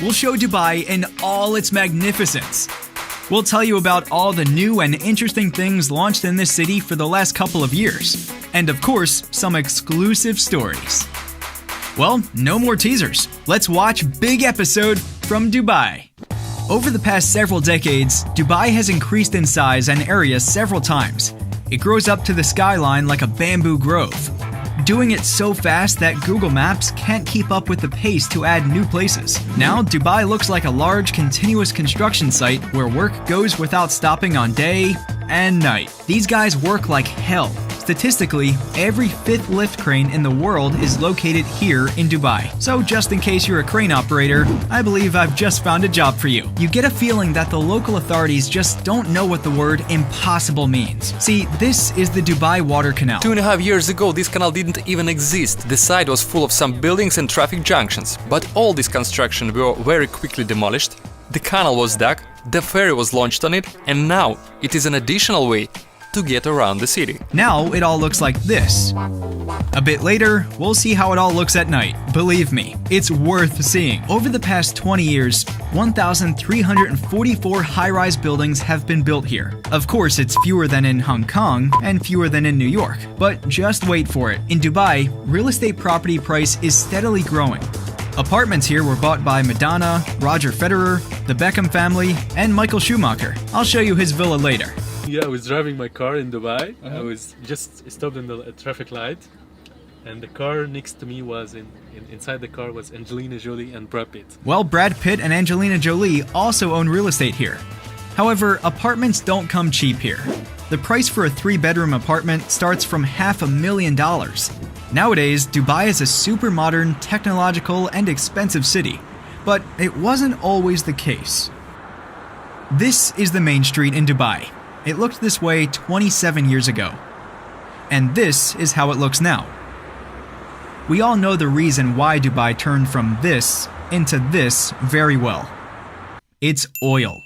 we'll show Dubai in all its magnificence. We'll tell you about all the new and interesting things launched in this city for the last couple of years. And of course, some exclusive stories. Well, no more teasers. Let's watch big episode from Dubai. Over the past several decades, Dubai has increased in size and area several times. It grows up to the skyline like a bamboo grove, doing it so fast that Google Maps can't keep up with the pace to add new places. Now, Dubai looks like a large, continuous construction site where work goes without stopping on day and night. These guys work like hell. Statistically, every fifth lift crane in the world is located here in Dubai. So just in case you're a crane operator, I believe I've just found a job for you. You get a feeling that the local authorities just don't know what the word impossible means. See, this is the Dubai Water Canal. 2.5 years ago, this canal didn't even exist. The site was full of some buildings and traffic junctions. But all this construction were very quickly demolished. The canal was dug, the ferry was launched on it, and now it is an additional way to get around the city. Now it all looks like this. A bit later, we'll see how it all looks at night. Believe me, it's worth seeing. Over the past 20 years, 1,344 high-rise buildings have been built here. Of course, it's fewer than in Hong Kong and fewer than in New York. But just wait for it. In Dubai, real estate property price is steadily growing. Apartments here were bought by Madonna, Roger Federer, the Beckham family, and Michael Schumacher. I'll show you his villa later. Yeah, I was driving my car in Dubai. I was just stopped in the traffic light, and the car next to me was inside the car was Angelina Jolie and Brad Pitt. Well, Brad Pitt and Angelina Jolie also own real estate here. However, apartments don't come cheap here. The price for a 3-bedroom apartment starts from $500,000. Nowadays, Dubai is a super modern, technological, and expensive city. But it wasn't always the case. This is the main street in Dubai. It looked this way 27 years ago. And this is how it looks now. We all know the reason why Dubai turned from this into this very well. It's oil.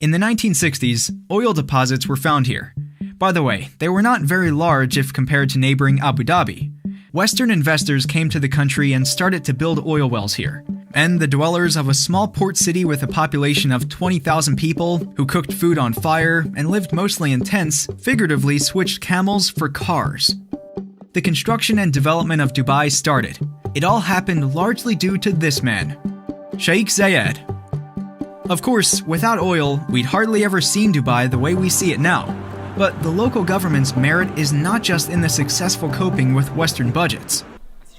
In the 1960s, oil deposits were found here. By the way, they were not very large if compared to neighboring Abu Dhabi. Western investors came to the country and started to build oil wells here. And the dwellers of a small port city with a population of 20,000 people who cooked food on fire and lived mostly in tents figuratively switched camels for cars. The construction and development of Dubai started. It all happened largely due to this man, Sheikh Zayed. Of course, without oil, we'd hardly ever seen Dubai the way we see it now. But the local government's merit is not just in the successful coping with Western budgets.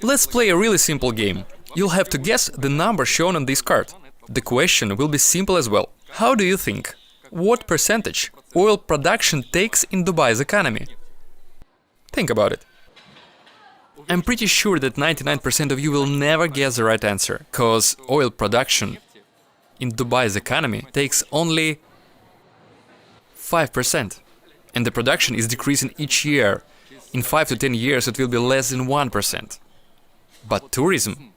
Let's play a really simple game. You'll have to guess the number shown on this card. The question will be simple as well. How do you think? What percentage oil production takes in Dubai's economy? Think about it. I'm pretty sure that 99% of you will never guess the right answer, cause oil production in Dubai's economy takes only 5%. And the production is decreasing each year. In 5 to 10 years it will be less than 1%. But tourism,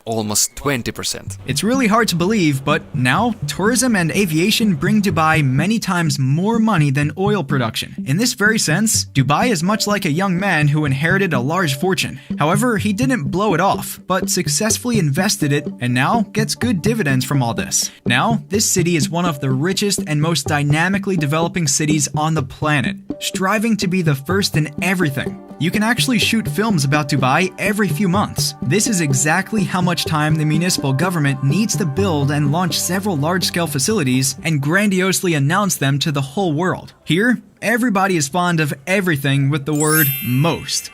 almost 20%. It's really hard to believe, but now tourism and aviation bring Dubai many times more money than oil production. In this very sense, Dubai is much like a young man who inherited a large fortune. However, he didn't blow it off, but successfully invested it and now gets good dividends from all this. Now, this city is one of the richest and most dynamically developing cities on the planet, striving to be the first in everything. You can actually shoot films about Dubai every few months. This is exactly how much time the municipal government needs to build and launch several large-scale facilities and grandiosely announce them to the whole world. Here, everybody is fond of everything with the word most.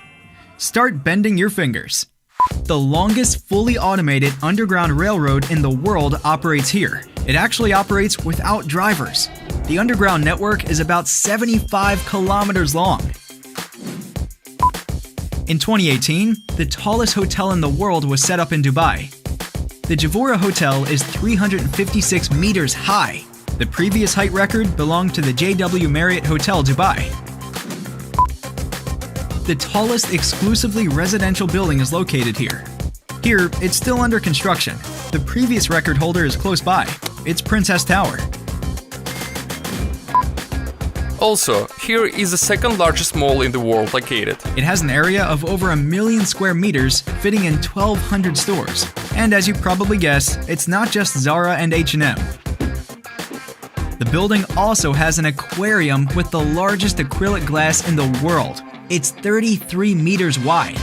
Start bending your fingers. The longest fully automated underground railroad in the world operates here. It actually operates without drivers. The underground network is about 75 kilometers long. In 2018, the tallest hotel in the world was set up in Dubai. The Javora Hotel is 356 meters high. The previous height record belonged to the JW Marriott Hotel Dubai. The tallest exclusively residential building is located here. Here, it's still under construction. The previous record holder is close by. It's Princess Tower. Also, here is the second largest mall in the world located. It has an area of over 1 million square meters, fitting in 1,200 stores. And as you probably guessed, it's not just Zara and H&M. The building also has an aquarium with the largest acrylic glass in the world. It's 33 meters wide.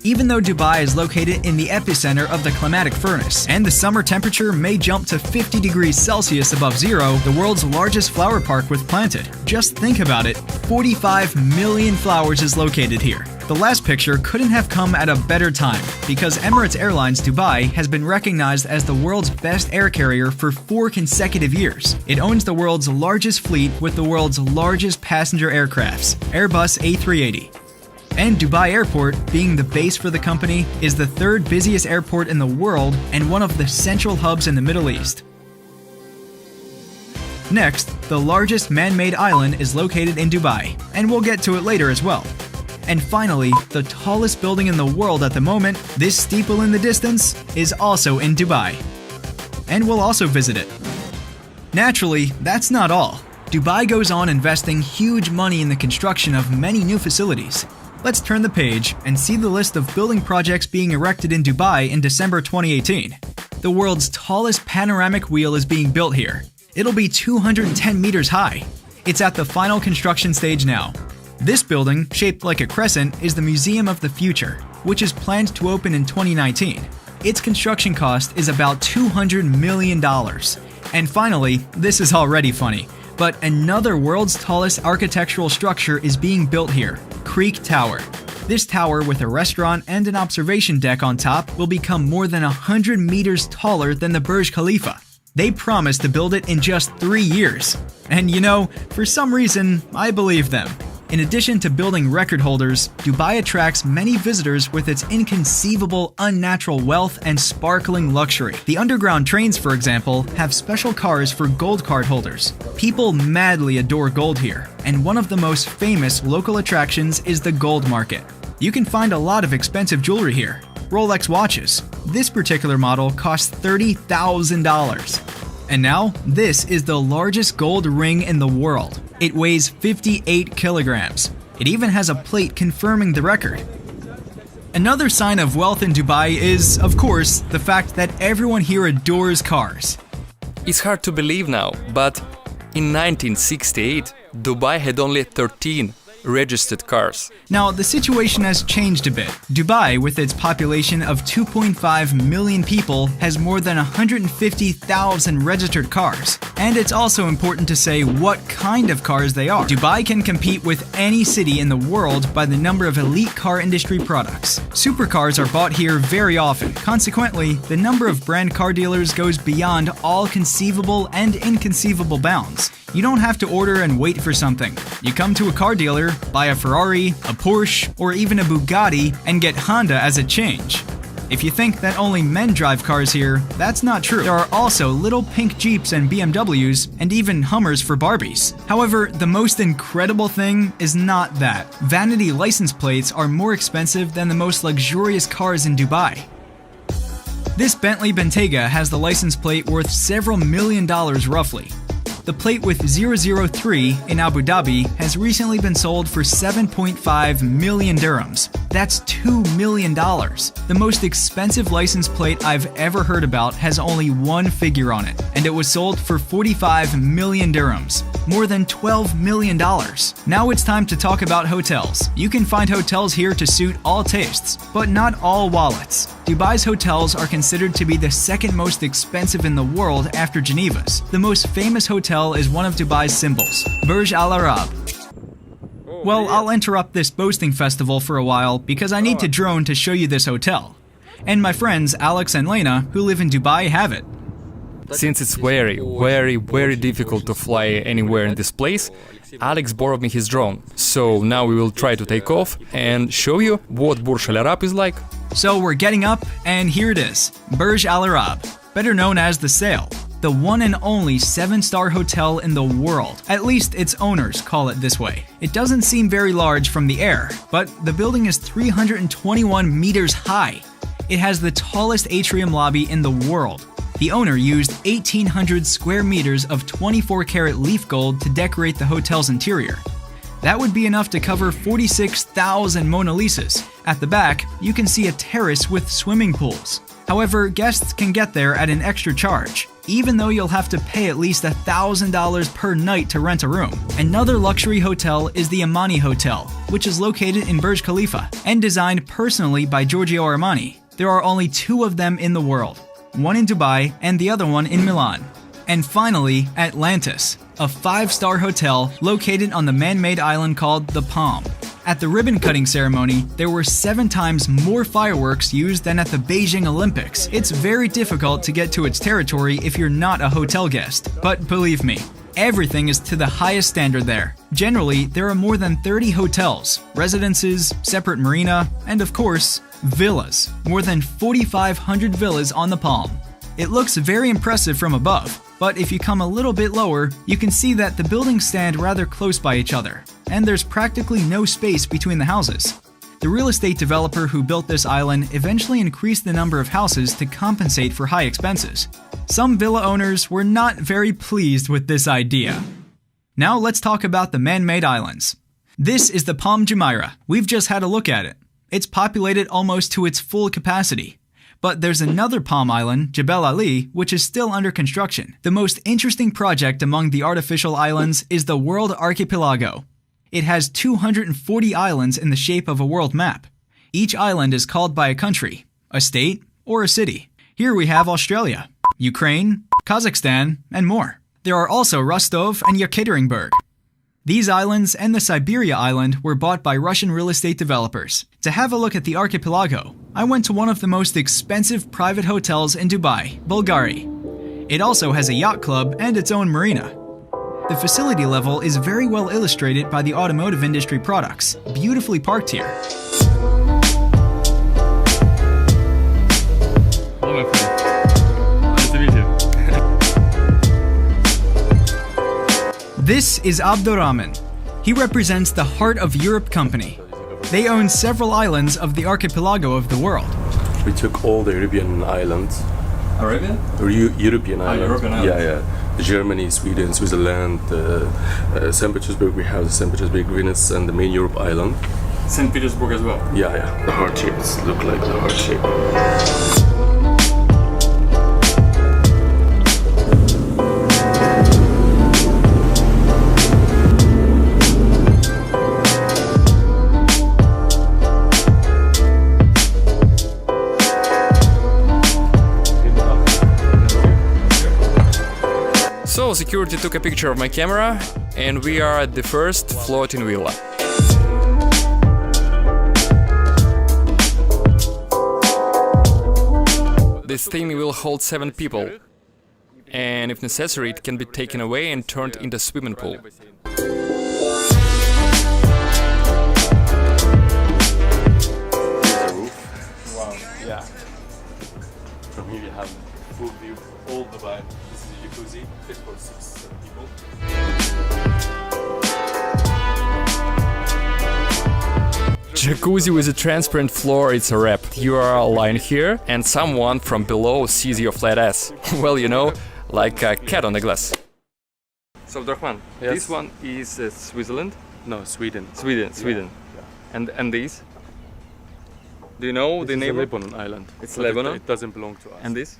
Even though Dubai is located in the epicenter of the climatic furnace, and the summer temperature may jump to 50 degrees Celsius above zero, the world's largest flower park was planted. Just think about it, 45 million flowers is located here. The last picture couldn't have come at a better time, because Emirates Airlines Dubai has been recognized as the world's best air carrier for 4 consecutive years. It owns the world's largest fleet with the world's largest passenger aircrafts, Airbus A380. And Dubai Airport, being the base for the company, is the third busiest airport in the world and one of the central hubs in the Middle East. Next, the largest man-made island is located in Dubai, and we'll get to it later as well. And finally, the tallest building in the world at the moment, this steeple in the distance, is also in Dubai. And we'll also visit it. Naturally, that's not all. Dubai goes on investing huge money in the construction of many new facilities. Let's turn the page and see the list of building projects being erected in Dubai in December 2018. The world's tallest panoramic wheel is being built here. It'll be 210 meters high. It's at the final construction stage now. This building, shaped like a crescent, is the Museum of the Future, which is planned to open in 2019. Its construction cost is about $200 million. And finally, this is already funny, but another world's tallest architectural structure is being built here, Creek Tower. This tower with a restaurant and an observation deck on top will become more than 100 meters taller than the Burj Khalifa. They promised to build it in just 3 years. And you know, for some reason, I believe them. In addition to building record holders, Dubai attracts many visitors with its inconceivable unnatural wealth and sparkling luxury. The underground trains, for example, have special cars for gold card holders. People madly adore gold here, and one of the most famous local attractions is the gold market. You can find a lot of expensive jewelry here. Rolex watches. This particular model costs $30,000. And now, this is the largest gold ring in the world. It weighs 58 kilograms. It even has a plate confirming the record. Another sign of wealth in Dubai is, of course, the fact that everyone here adores cars. It's hard to believe now, but in 1968, Dubai had only 13 registered cars. Now, the situation has changed a bit. Dubai, with its population of 2.5 million people, has more than 150,000 registered cars. And it's also important to say what kind of cars they are. Dubai can compete with any city in the world by the number of elite car industry products. Supercars are bought here very often. Consequently, the number of brand car dealers goes beyond all conceivable and inconceivable bounds. You don't have to order and wait for something. You come to a car dealer, buy a Ferrari, a Porsche, or even a Bugatti, and get Honda as a change. If you think that only men drive cars here, that's not true. There are also little pink Jeeps and BMWs, and even Hummers for Barbies. However, the most incredible thing is not that. Vanity license plates are more expensive than the most luxurious cars in Dubai. This Bentley Bentayga has the license plate worth several $1 million roughly. The plate with 003 in Abu Dhabi has recently been sold for 7.5 million dirhams. That's $2 million. The most expensive license plate I've ever heard about has only one figure on it, and it was sold for 45 million dirhams, more than $12 million. Now it's time to talk about hotels. You can find hotels here to suit all tastes, but not all wallets. Dubai's hotels are considered to be the second most expensive in the world after Geneva's. The most famous hotel is one of Dubai's symbols, Burj Al Arab. Well, I'll interrupt this boasting festival for a while because I need to drone to show you this hotel. And my friends Alex and Lena, who live in Dubai, have it. Since it's very difficult to fly anywhere in this place, Alex borrowed me his drone. So now we will try to take off and show you what Burj Al Arab is like. So we're getting up, and here it is, Burj Al Arab, better known as The Sail. The one and only 7-star hotel in the world. At least its owners call it this way. It doesn't seem very large from the air, but the building is 321 meters high. It has the tallest atrium lobby in the world. The owner used 1,800 square meters of 24-karat leaf gold to decorate the hotel's interior. That would be enough to cover 46,000 Mona Lisas. At the back, you can see a terrace with swimming pools. However, guests can get there at an extra charge, even though you'll have to pay at least $1,000 per night to rent a room. Another luxury hotel is the Armani Hotel, which is located in Burj Khalifa and designed personally by Giorgio Armani. There are only 2 of them in the world, one in Dubai and the other one in Milan. And finally, Atlantis, a 5-star hotel located on the man-made island called the Palm. At the ribbon-cutting ceremony, there were 7 times more fireworks used than at the Beijing Olympics. It's very difficult to get to its territory if you're not a hotel guest. But believe me, everything is to the highest standard there. Generally, there are more than 30 hotels, residences, separate marina, and of course, villas. More than 4,500 villas on the Palm. It looks very impressive from above, but if you come a little bit lower, you can see that the buildings stand rather close by each other, and there's practically no space between the houses. The real estate developer who built this island eventually increased the number of houses to compensate for high expenses. Some villa owners were not very pleased with this idea. Now let's talk about the man-made islands. This is the Palm Jumeirah. We've just had a look at it. It's populated almost to its full capacity. But there's another palm island, Jebel Ali, which is still under construction. The most interesting project among the artificial islands is the World Archipelago. It has 240 islands in the shape of a world map. Each island is called by a country, a state, or a city. Here we have Australia, Ukraine, Kazakhstan, and more. There are also Rostov and Yekaterinburg. These islands and the Siberia island were bought by Russian real estate developers. To have a look at the archipelago, I went to one of the most expensive private hotels in Dubai, Bulgari. It also has a yacht club and its own marina. The facility level is very well illustrated by the automotive industry products, beautifully parked here. Hello, my friend. Nice to meet you. This is Abdurrahman. He represents the Heart of Europe company. They own several islands of the archipelago of the worst. We took all the European islands. Arabian? European islands. European islands. Yeah. Germany, Sweden, Switzerland, St. Petersburg. We have St. Petersburg, Venice, and the main Europe island. St. Petersburg as well. Yeah. The heart shapes look like the heart shape. So security took a picture of my camera, and we are at the first floating villa. This thing will hold 7 people, and if necessary it can be taken away and turned into a swimming pool. Wow, yeah. From here you have full view of all Dubai. This is a jacuzzi, fit for 6-7 people. Jacuzzi with a transparent floor, it's a wrap. You are lying here and someone from below sees your flat ass. Well, you know, like a cat on the glass. So, Abdurrahman, Yes. this one is Switzerland? No, Sweden. Sweden. Yeah. And these? Do you know This the is name? a Lebanon island. It's but Lebanon? It doesn't belong to us. And this?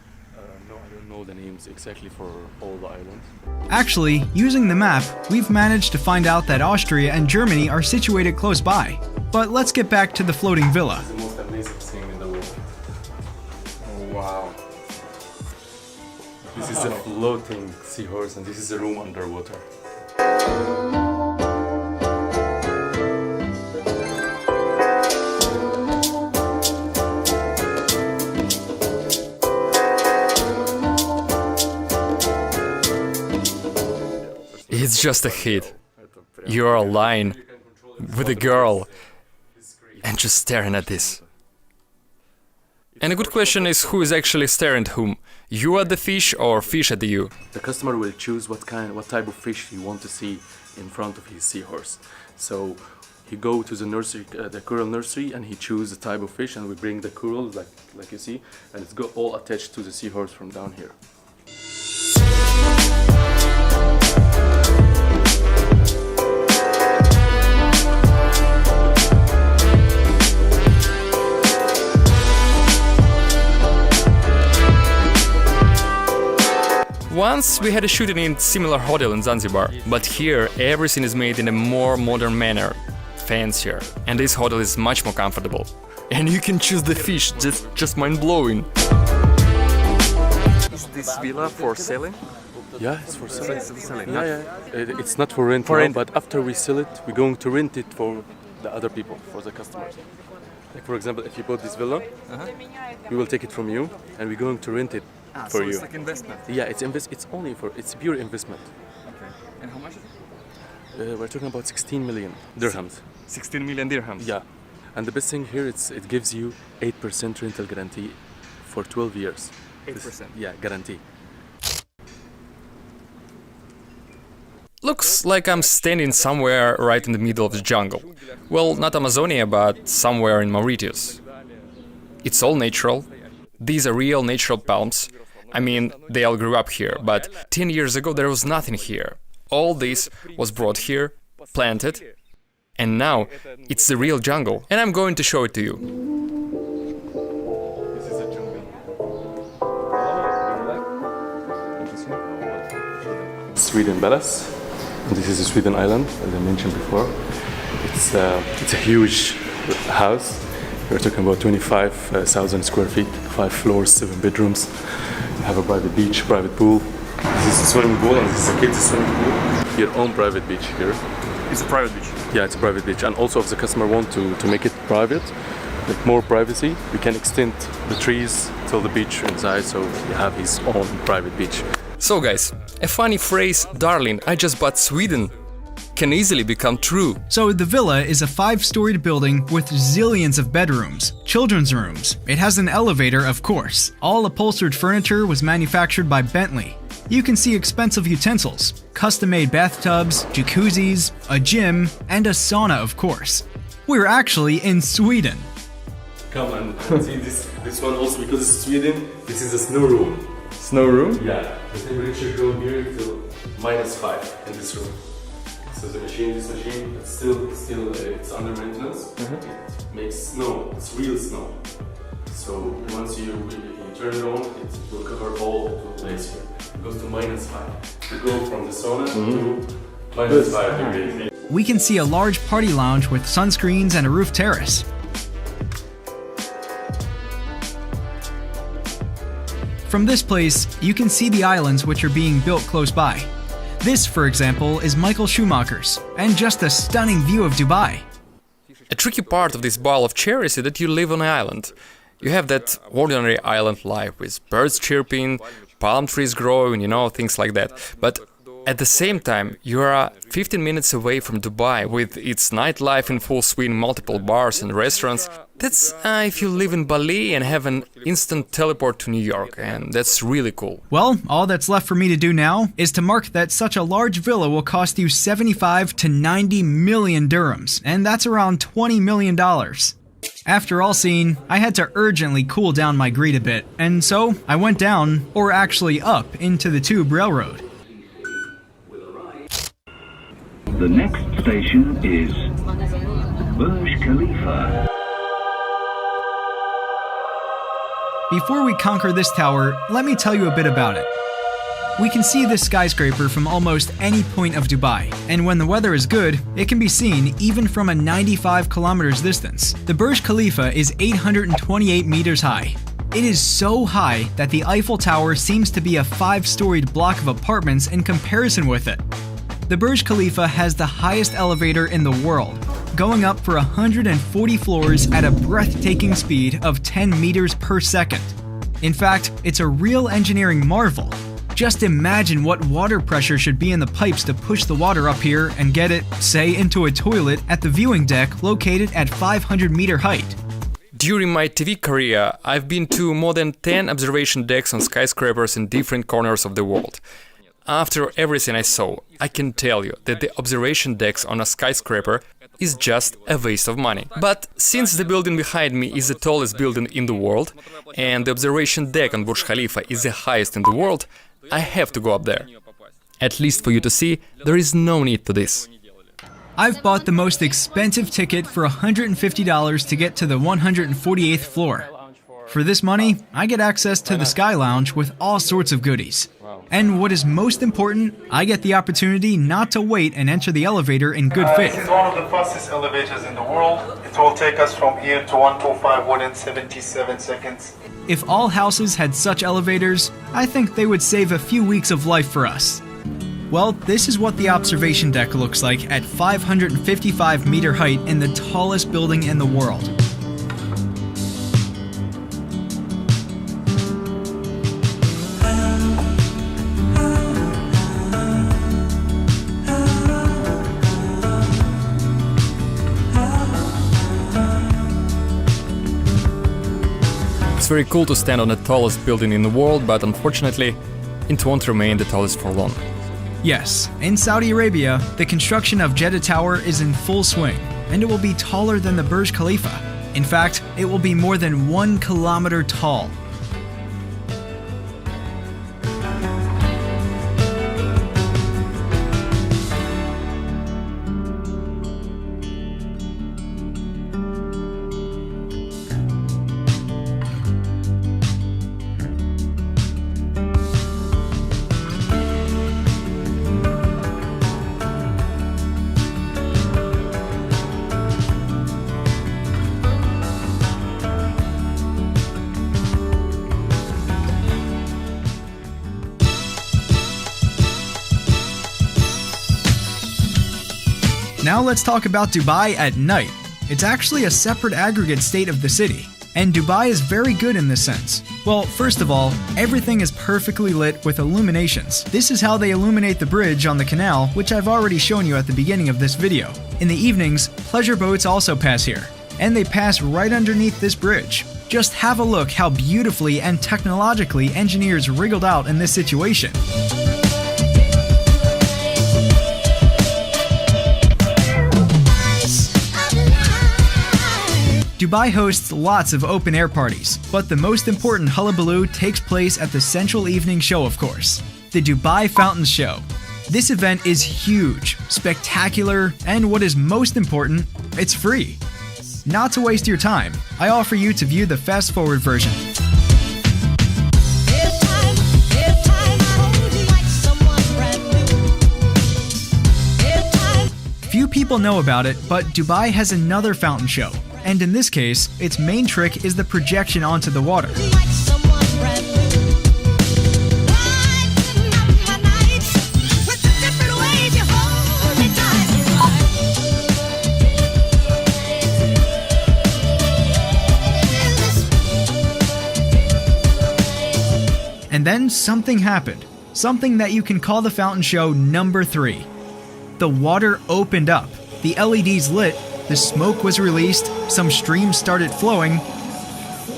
No, I don't know the names exactly for all the islands. Actually, using the map, we've managed to find out that Austria and Germany are situated close by. But let's get back to the floating villa. It's the most amazing thing in the world. Oh, wow. This is a floating seahorse, and this is a room underwater. It's just a hit. You're lying with a girl and just staring at this. And a good question is who is actually staring at whom? You at the fish or fish at you? The customer will choose what type of fish he want to see in front of his seahorse. So He go to the nursery, the coral nursery, and he choose the type of fish, and we bring the corals like you see, and it's got all attached to the seahorse from down here. Once we had a shooting in similar hotel in Zanzibar, but here everything is made in a more modern manner, fancier, and this hotel is much more comfortable. And you can choose the fish, just mind-blowing. Is this villa for selling? Yeah, it's for selling. selling. Yeah. It's not for rent now, but after we sell it, we're going to rent it for the other people, for the customers. Like for example, if you bought this villa, we will take it from you, and we're going to rent it for you. It's like investment. Yeah, it's pure investment. Okay. And how much is it? We're talking about 16 million dirhams. 16 million dirhams. Yeah, and the best thing here, it gives you 8% rental guarantee for 12 years. 8%. Yeah, guarantee. Looks like I'm standing somewhere right in the middle of the jungle. Well, not Amazonia, but somewhere in Mauritius. It's all natural. These are real natural palms. I mean, they all grew up here, but 10 years ago there was nothing here. All this was brought here, planted, and now it's the real jungle, and I'm going to show it to you. This is a jungle. Sweden Palace. This is a Sweden island, as I mentioned before. It's a huge house. We're talking about 25,000 square feet, 5 floors, 7 bedrooms. We have a private beach, private pool. This is a swimming pool, and this is a kids' swimming pool. Your own private beach here. It's a private beach. Yeah, it's a private beach. And also, if the customer want to make it private, like more privacy, we can extend the trees till the beach inside, so he have his own private beach. So guys, a funny phrase, darling, I just bought Sweden, can easily become true. So the villa is a 5-storied building with zillions of bedrooms, children's rooms. It has an elevator, of course. All upholstered furniture was manufactured by Bentley. You can see expensive utensils, custom-made bathtubs, jacuzzis, a gym, and a sauna, of course. We're actually in Sweden. Come and see this one also, because it's Sweden. This is a snow room. Snow room? Yeah, the temperature go here till -5 in this room. So this machine, it's still it's under maintenance. It makes snow. It's real snow. So once you turn it on, it will cover all the place here. It goes to -5. You go from the sauna to -5 degrees. We can see a large party lounge with sunscreens and a roof terrace. From this place, you can see the islands which are being built close by. This, for example, is Michael Schumacher's, and just a stunning view of Dubai. A tricky part of this bowl of cherries is that you live on an island. You have that ordinary island life with birds chirping, palm trees growing, things like that. But at the same time, you are 15 minutes away from Dubai with its nightlife in full swing, multiple bars and restaurants. That's if you live in Bali and have an instant teleport to New York, and that's really cool. Well, all that's left for me to do now is to mark that such a large villa will cost you 75 to 90 million dirhams, and that's around $20 million. After all seen, I had to urgently cool down my greed a bit, and so I went down, or actually up, into the Tube Railroad. The next station is Burj Khalifa. Before we conquer this tower, let me tell you a bit about it. We can see this skyscraper from almost any point of Dubai, and when the weather is good, it can be seen even from a 95 kilometers distance. The Burj Khalifa is 828 meters high. It is so high that the Eiffel Tower seems to be a 5-storied block of apartments in comparison with it. The Burj Khalifa has the highest elevator in the world, going up for 140 floors at a breathtaking speed of 10 meters per second. In fact, it's a real engineering marvel. Just imagine what water pressure should be in the pipes to push the water up here and get it, say, into a toilet at the viewing deck located at 500-meter height. During my TV career, I've been to more than 10 observation decks on skyscrapers in different corners of the world. After everything I saw, I can tell you that the observation decks on a skyscraper is just a waste of money. But since the building behind me is the tallest building in the world, and the observation deck on Burj Khalifa is the highest in the world, I have to go up there. At least for you to see, there is no need to this. I've bought the most expensive ticket for $150 to get to the 148th floor. For this money, I get access to the Sky Lounge with all sorts of goodies. And what is most important, I get the opportunity not to wait and enter the elevator in good This faith. is one of the fastest elevators in the world. It will take us from here to 125 within 77 seconds. If all houses had such elevators, I think they would save a few weeks of life for us. Well, this is what the observation deck looks like at 555-meter height in the tallest building in the world. It's very cool to stand on the tallest building in the world, but unfortunately, it won't remain the tallest for long. Yes, in Saudi Arabia, the construction of Jeddah Tower is in full swing, and it will be taller than the Burj Khalifa. In fact, it will be more than 1 kilometer tall. Now let's talk about Dubai at night. It's actually a separate aggregate state of the city, and Dubai is very good in this sense. Well, first of all, everything is perfectly lit with illuminations. This is how they illuminate the bridge on the canal, which I've already shown you at the beginning of this video. In the evenings, pleasure boats also pass here, and they pass right underneath this bridge. Just have a look how beautifully and technologically engineers wriggled out in this situation. Dubai hosts lots of open-air parties, but the most important hullabaloo takes place at the central evening show, of course, the Dubai Fountain Show. This event is huge, spectacular, and what is most important, it's free. Not to waste your time, I offer you to view the fast-forward version. Few people know about it, but Dubai has another fountain show. And in this case, its main trick is the projection onto the water. And then something happened. Something that you can call the fountain show number 3. The water opened up, the LEDs lit, the smoke was released, some streams started flowing,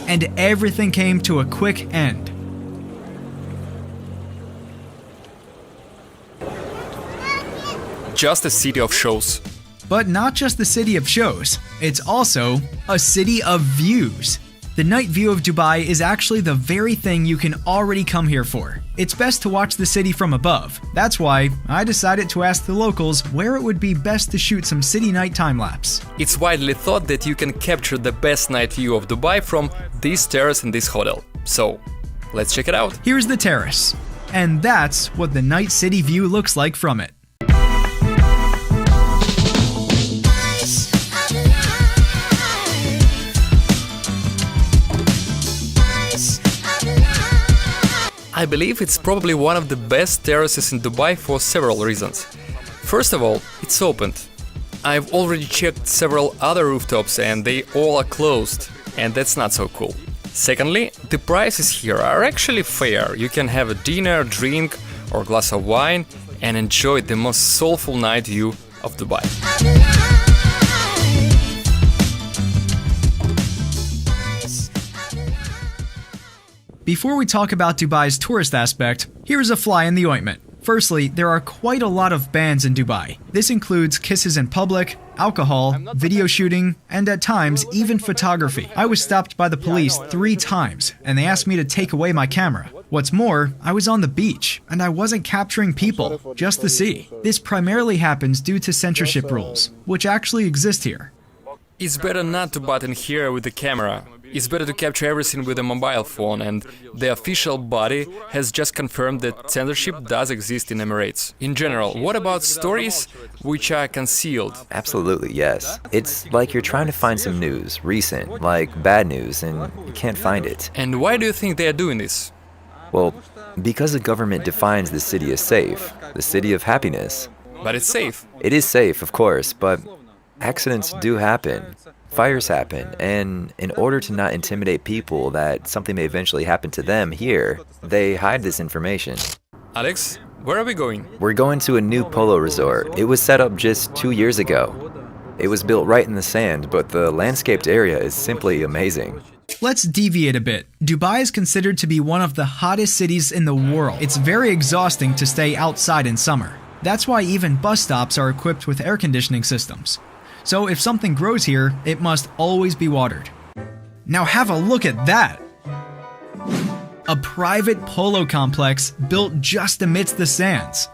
and everything came to a quick end. Just a city of shows. But not just the city of shows, it's also a city of views. The night view of Dubai is actually the very thing you can already come here for. It's best to watch the city from above. That's why I decided to ask the locals where it would be best to shoot some city night time-lapse. It's widely thought that you can capture the best night view of Dubai from this terrace in this hotel. So, let's check it out. Here's the terrace. And that's what the night city view looks like from it. I believe it's probably one of the best terraces in Dubai for several reasons. First of all, it's opened. I've already checked several other rooftops and they all are closed, and that's not so cool. Secondly, the prices here are actually fair. You can have a dinner, drink or glass of wine and enjoy the most soulful night view of Dubai. Before we talk about Dubai's tourist aspect, here's a fly in the ointment. Firstly, there are quite a lot of bans in Dubai. This includes kisses in public, alcohol, video shooting, and at times, even photography. I was stopped by the police 3 times, and they asked me to take away my camera. What's more, I was on the beach, and I wasn't capturing people, just the sea. This primarily happens due to censorship rules, which actually exist here. It's better not to button here with the camera. It's better to capture everything with a mobile phone, and the official body has just confirmed that censorship does exist in Emirates. In general, what about stories which are concealed? Absolutely, yes. It's like you're trying to find some news, recent, like bad news, and you can't find it. And why do you think they are doing this? Well, because the government defines the city as safe, the city of happiness. But it's safe. It is safe, of course, but accidents do happen. Fires happen, and in order to not intimidate people that something may eventually happen to them here, they hide this information. Alex, where are we going? We're going to a new polo resort. It was set up just 2 years ago. It was built right in the sand, but the landscaped area is simply amazing. Let's deviate a bit. Dubai is considered to be one of the hottest cities in the world. It's very exhausting to stay outside in summer. That's why even bus stops are equipped with air conditioning systems. So if something grows here, it must always be watered. Now have a look at that! A private polo complex built just amidst the sands.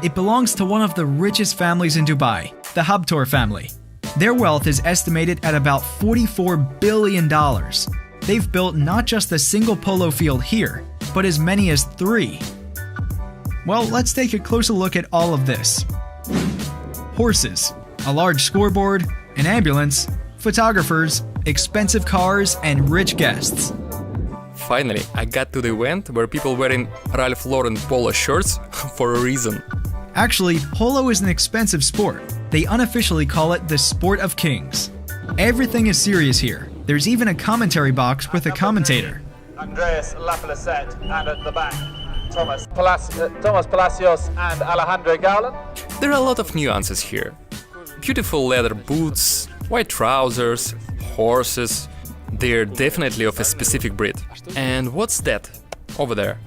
It belongs to one of the richest families in Dubai, the Habtoor family. Their wealth is estimated at about $44 billion. They've built not just a single polo field here, but as many as 3. Well, let's take a closer look at all of this. Horses, a large scoreboard, an ambulance, photographers, expensive cars, and rich guests. Finally, I got to the event where people wearing Ralph Lauren polo shirts for a reason. Actually, polo is an expensive sport. They unofficially call it the sport of kings. Everything is serious here. There's even a commentary box with a commentator. Andreas Laplace, and at the back, Thomas Palacios and Alejandro Gaulan. There are a lot of nuances here. Beautiful leather boots, white trousers, horses. They're definitely of a specific breed. And what's that over there?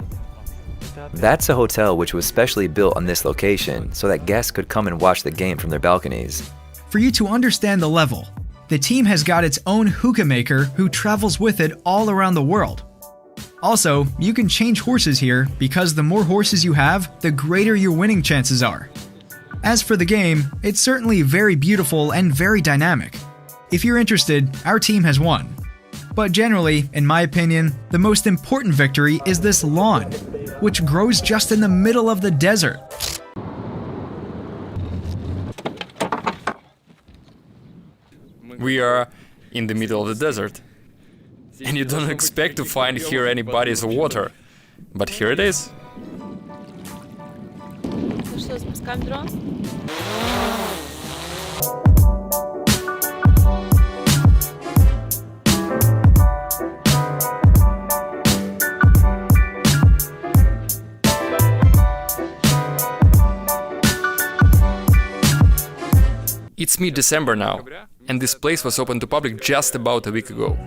That's a hotel which was specially built on this location so that guests could come and watch the game from their balconies. For you to understand the level, the team has got its own hookah maker who travels with it all around the world. Also, you can change horses here because the more horses you have, the greater your winning chances are. As for the game, it's certainly very beautiful and very dynamic. If you're interested, our team has won. But generally, in my opinion, the most important victory is this lawn, which grows just in the middle of the desert. We are in the middle of the desert. And you don't expect to find here any bodies of water. But here it is. It's mid-December now, and this place was open to public just about a week ago.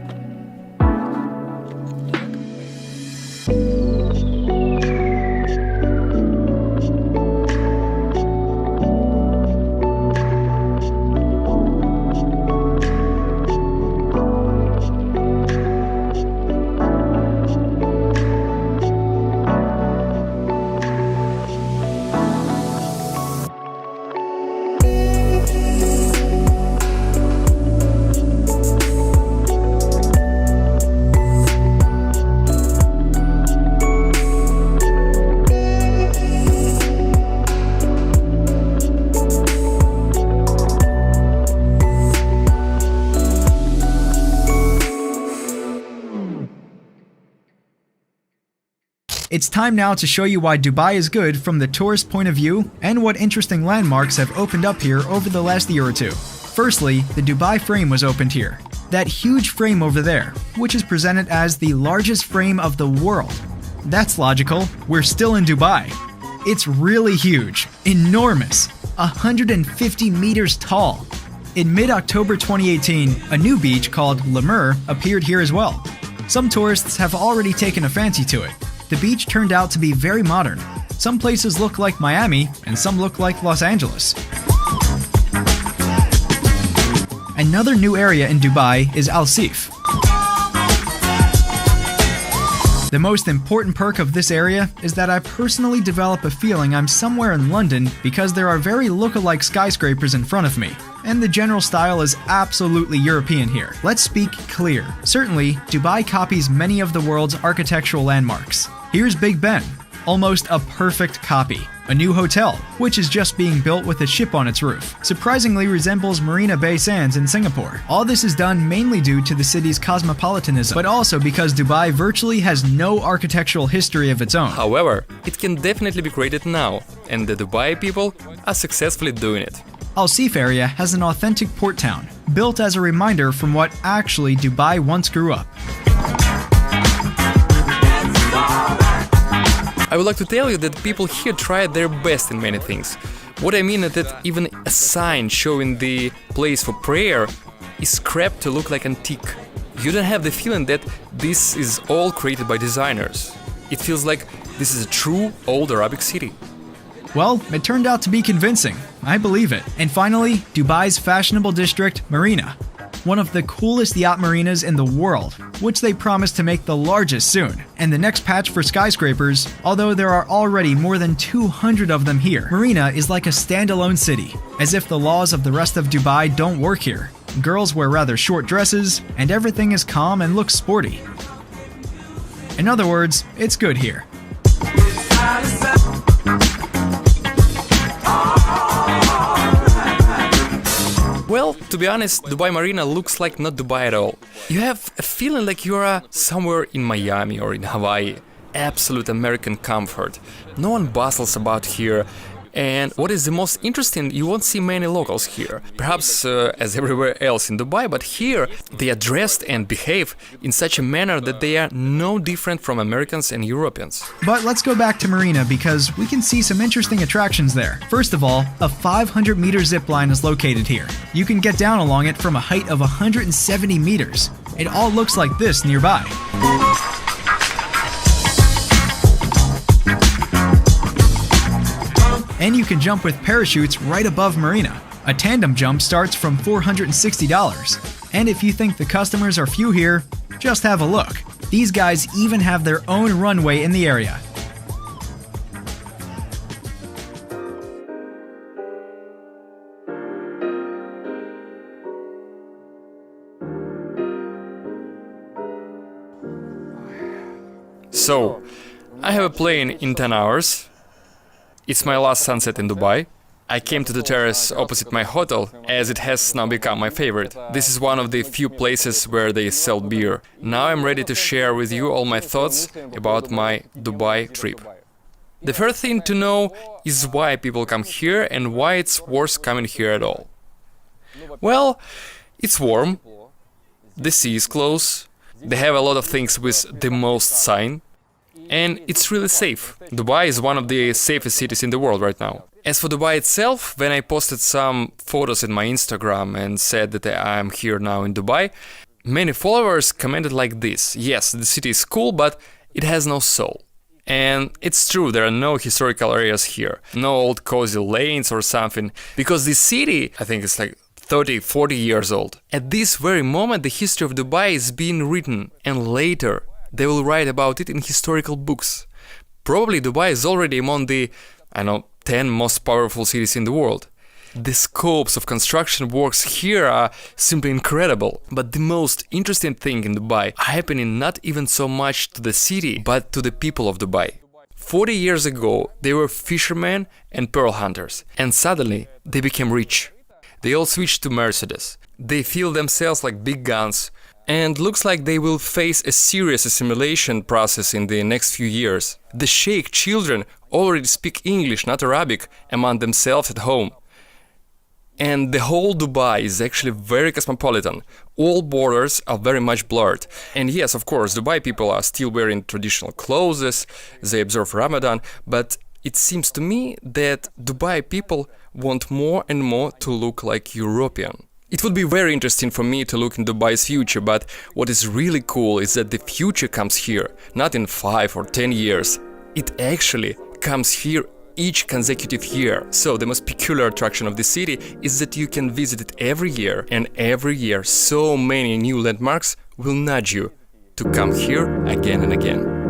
It's time now to show you why Dubai is good from the tourist point of view and what interesting landmarks have opened up here over the last year or two. Firstly, the Dubai frame was opened here. That huge frame over there, which is presented as the largest frame of the world. That's logical, we're still in Dubai. It's really huge, enormous, 150 meters tall. In mid-October 2018, a new beach called Le Mer appeared here as well. Some tourists have already taken a fancy to it. The beach turned out to be very modern. Some places look like Miami, and some look like Los Angeles. Another new area in Dubai is Al Seef. The most important perk of this area is that I personally develop a feeling I'm somewhere in London because there are very look-alike skyscrapers in front of me, and the general style is absolutely European here. Let's speak clear. Certainly, Dubai copies many of the world's architectural landmarks. Here's Big Ben, almost a perfect copy. A new hotel, which is just being built with a ship on its roof, surprisingly resembles Marina Bay Sands in Singapore. All this is done mainly due to the city's cosmopolitanism, but also because Dubai virtually has no architectural history of its own. However, it can definitely be created now, and the Dubai people are successfully doing it. Al Seef area has an authentic port town, built as a reminder from what actually Dubai once grew up. I would like to tell you that people here try their best in many things. What I mean is that even a sign showing the place for prayer is scrapped to look like antique. You don't have the feeling that this is all created by designers. It feels like this is a true old Arabic city. Well, it turned out to be convincing. I believe it. And finally, Dubai's fashionable district, Marina. One of the coolest yacht marinas in the world, which they promise to make the largest soon. And the next patch for skyscrapers, although there are already more than 200 of them here, Marina is like a standalone city, as if the laws of the rest of Dubai don't work here. Girls wear rather short dresses, and everything is calm and looks sporty. In other words, it's good here. Well, to be honest, Dubai Marina looks like not Dubai at all. You have a feeling like you are somewhere in Miami or in Hawaii. Absolute American comfort. No one bustles about here. And what is the most interesting, you won't see many locals here. Perhaps as everywhere else in Dubai, but here they are dressed and behave in such a manner that they are no different from Americans and Europeans. But let's go back to Marina because we can see some interesting attractions there. First of all, a 500-meter zip line is located here. You can get down along it from a height of 170 meters. It all looks like this nearby. And you can jump with parachutes right above Marina. A tandem jump starts from $460. And if you think the customers are few here, just have a look. These guys even have their own runway in the area. So, I have a plane in 10 hours. It's my last sunset in Dubai. I came to the terrace opposite my hotel, as it has now become my favorite. This is one of the few places where they sell beer. Now I'm ready to share with you all my thoughts about my Dubai trip. The first thing to know is why people come here and why it's worth coming here at all. Well, it's warm, the sea is close, they have a lot of things with the most sign, and it's really safe. Dubai is one of the safest cities in the world right now. As for Dubai itself, when I posted some photos in my Instagram and said that I am here now in Dubai, many followers commented like this: yes, the city is cool, but it has no soul. And it's true, there are no historical areas here, no old cozy lanes or something, because this city, I think it's like 30, 40 years old. At this very moment, the history of Dubai is being written, and later they will write about it in historical books. Probably Dubai is already among the, 10 most powerful cities in the world. The scopes of construction works here are simply incredible. But the most interesting thing in Dubai are happening not even so much to the city, but to the people of Dubai. 40 years ago, they were fishermen and pearl hunters, and suddenly they became rich. They all switched to Mercedes. They feel themselves like big guns, and looks like they will face a serious assimilation process in the next few years. The Sheikh children already speak English, not Arabic, among themselves at home. And the whole Dubai is actually very cosmopolitan. All borders are very much blurred. And yes, of course, Dubai people are still wearing traditional clothes, they observe Ramadan, but it seems to me that Dubai people want more and more to look like European. It would be very interesting for me to look in Dubai's future, but what is really cool is that the future comes here, not in 5 or 10 years. It actually comes here each consecutive year. So the most peculiar attraction of the city is that you can visit it every year, and every year so many new landmarks will nudge you to come here again and again.